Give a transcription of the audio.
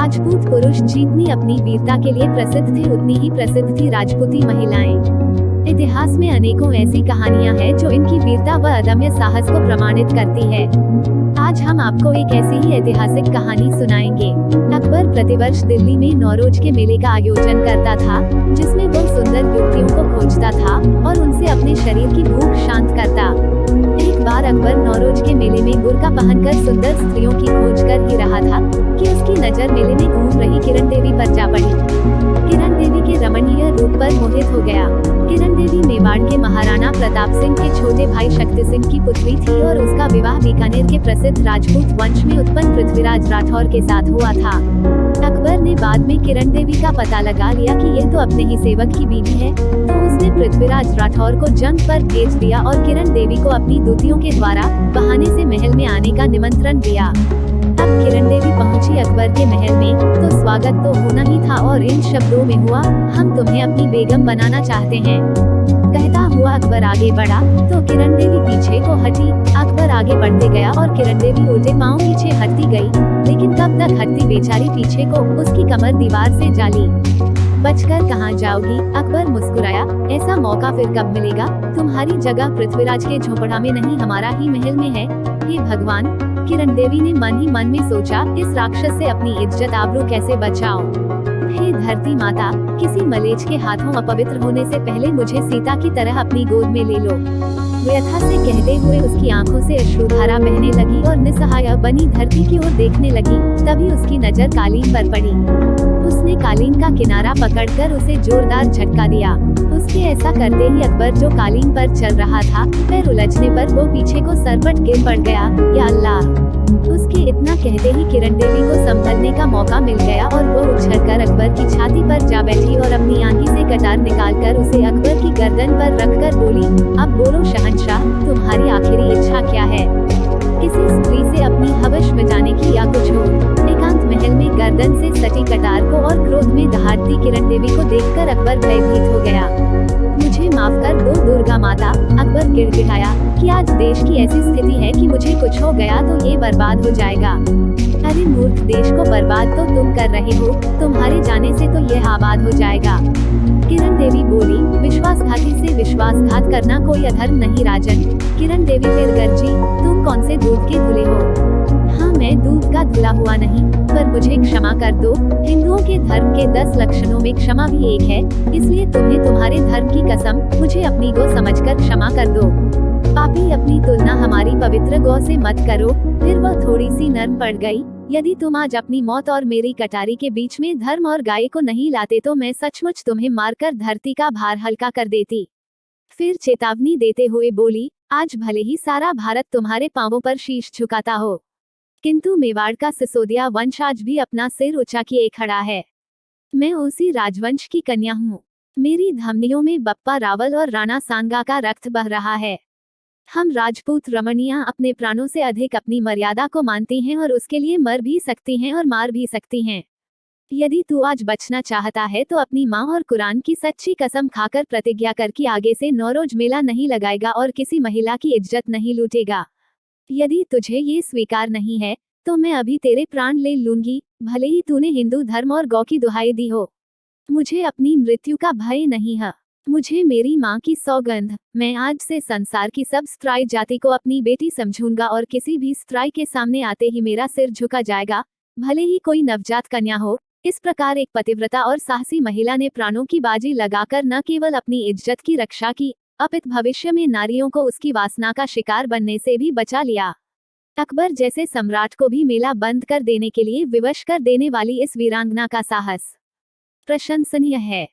राजपूत पुरुष जितनी अपनी वीरता के लिए प्रसिद्ध थे उतनी ही प्रसिद्ध थी राजपूती महिलाएं। इतिहास में अनेकों ऐसी कहानियां हैं जो इनकी वीरता व अदम्य साहस को प्रमाणित करती है। आज हम आपको एक ऐसी ही ऐतिहासिक कहानी सुनाएंगे। अकबर प्रतिवर्ष दिल्ली में नौरोज के मेले का आयोजन करता था, जिसमें वो सुंदर युवतियों को खोजता था और उनसे अपने शरीर की भूख शांत करता। एक बार अकबर नौरोज के मेले में बुर्का पहनकर सुंदर स्त्रियों की खोज कर ही रहा था कि उसकी नजर मेले में घूम रही किरण देवी पर जा पड़ी। किरण देवी के रमणीय रूप पर मोहित हो गया। किरण देवी मेवाड़ के महाराणा प्रताप सिंह के छोटे भाई शक्ति सिंह की पुत्री थी और उसका विवाह बीकानेर के प्रसिद्ध राजपूत वंश में उत्पन्न पृथ्वीराज राठौर के साथ हुआ था। अकबर ने बाद में किरण देवी का पता लगा लिया कि ये तो अपने ही सेवक की बीवी है, तो उसने पृथ्वीराज राठौर को जंग पर भेज दिया और किरण देवी को अपनी दूतियों के द्वारा बहाने से महल में आने का निमंत्रण दिया। तब किरण देवी पहुंची अकबर के महल में, तो स्वागत तो होना ही था और इन शब्दों में हुआ, हम तुम्हें अपनी बेगम बनाना चाहते हैं। कहता हुआ अकबर आगे बढ़ा तो किरण देवी पीछे को हटी। अकबर आगे बढ़ते गया और किरण देवी उल्टे पांव पीछे हटती गई, लेकिन कब तक हटती बेचारी पीछे को, उसकी कमर दीवार से जाली। बचकर कहाँ जाओगी? अकबर मुस्कुराया, ऐसा मौका फिर कब मिलेगा? तुम्हारी जगह पृथ्वीराज के झोपड़ा में नहीं हमारा ही महल में है। हे भगवान, किरण देवी ने मन ही मन में सोचा, इस राक्षस से अपनी इज्जत आबरू कैसे बचाओ। हे धरती माता, किसी मलेच्छ के हाथों अपवित्र होने से पहले मुझे सीता की तरह अपनी गोद में ले लो। व्यथा से कहते हुए उसकी आंखों से अश्रुधारा बहने लगी और निस्सहाय बनी धरती की ओर देखने लगी। तभी उसकी नजर कालीन पर पड़ी। उसने कालीन का किनारा पकड़कर उसे जोरदार झटका दिया। उसके ऐसा करते ही अकबर जो कालीन पर चल रहा था, पैर उलझने पर वो पीछे को सरपट गिर पड़ गया। या अल्लाह! उसके इतना कहते ही किरण देवी को संभलने का मौका मिल गया और वो उछलकर अकबर की छाती पर जा बैठी और अपनी आंखी से कटार निकालकर उसे अकबर की गर्दन पर रखकर बोली, अब बोलो शहंशाह, तुम्हारी आखिरी इच्छा क्या है? किसी स्त्री से अपनी हवस मिटाने की या कुछ और? एकांत महल में गर्दन से सटी कटार को और क्रोध में दहाड़ती किरण देवी को देखकर अकबर भयभीत हो गया। मुझे माफ कर दो दुर्गा माता, अकबर गिड़गिड़ाया कि आज देश की ऐसी स्थिति है कि मुझे कुछ हो गया तो ये बर्बाद हो जाएगा। अरे मूर्ख, देश को बर्बाद तो तुम कर रहे हो, तुम्हारे जाने से तो यह आबाद हो जाएगा। किरण देवी बोली, विश्वासघाती से विश्वासघात करना कोई अधर्म नहीं राजन। किरण देवी फिर गरजी, तुम कौन से दूध के धुले हो? हाँ, मैं दूध का धुला हुआ नहीं, पर मुझे क्षमा कर दो। हिंदुओं के धर्म के 10 लक्षणों में क्षमा भी एक है, इसलिए तुम्हें तुम्हारे धर्म की कसम, मुझे अपनी गौ समझकर क्षमा कर दो। पापी, अपनी तुलना हमारी पवित्र गौ से मत करो। फिर वह थोड़ी सी नर्म पड़ गई। यदि तुम आज अपनी मौत और मेरी कटारी के बीच में धर्म और गाय को नहीं लाते तो मैं सचमुच तुम्हें मारकर धरती का भार हल्का कर देती। फिर चेतावनी देते हुए बोली, आज भले ही सारा भारत तुम्हारे पांवों पर शीश झुकाता हो, किंतु मेवाड़ का सिसोदिया वंश आज भी अपना सिर ऊंचा किए खड़ा है। मैं उसी राजवंश की कन्या हूँ। मेरी धमनियों में बप्पा रावल और राणा सांगा का रक्त बह रहा है। हम राजपूत रमणियां अपने प्राणों से अधिक अपनी मर्यादा को मानती हैं और उसके लिए मर भी सकती हैं और मार भी सकती हैं। यदि तू आज बचना चाहता है तो अपनी माँ और कुरान की सच्ची कसम खाकर प्रतिज्ञा कर कि आगे से नौरोज मेला नहीं लगाएगा और किसी महिला की इज्जत नहीं लूटेगा। यदि तुझे ये स्वीकार नहीं है तो मैं अभी तेरे प्राण ले लूंगी, भले ही तूने हिंदू धर्म और गौ की दुहाई दी हो। मुझे अपनी मृत्यु का भय नहीं है। मुझे मेरी माँ की सौगंध, मैं आज से संसार की सब स्त्राई जाति को अपनी बेटी समझूंगा और किसी भी स्त्राई के सामने आते ही मेरा सिर झुका जाएगा, भले ही कोई नवजात कन्या हो। इस प्रकार एक पतिव्रता और साहसी महिला ने प्राणों की बाजी लगाकर न केवल अपनी इज्जत की रक्षा की, अपितु भविष्य में नारियों को उसकी वासना का शिकार बनने से भी बचा लिया। अकबर जैसे सम्राट को भी मेला बंद कर देने के लिए विवश कर देने वाली इस वीरांगना का साहस प्रशंसनीय है।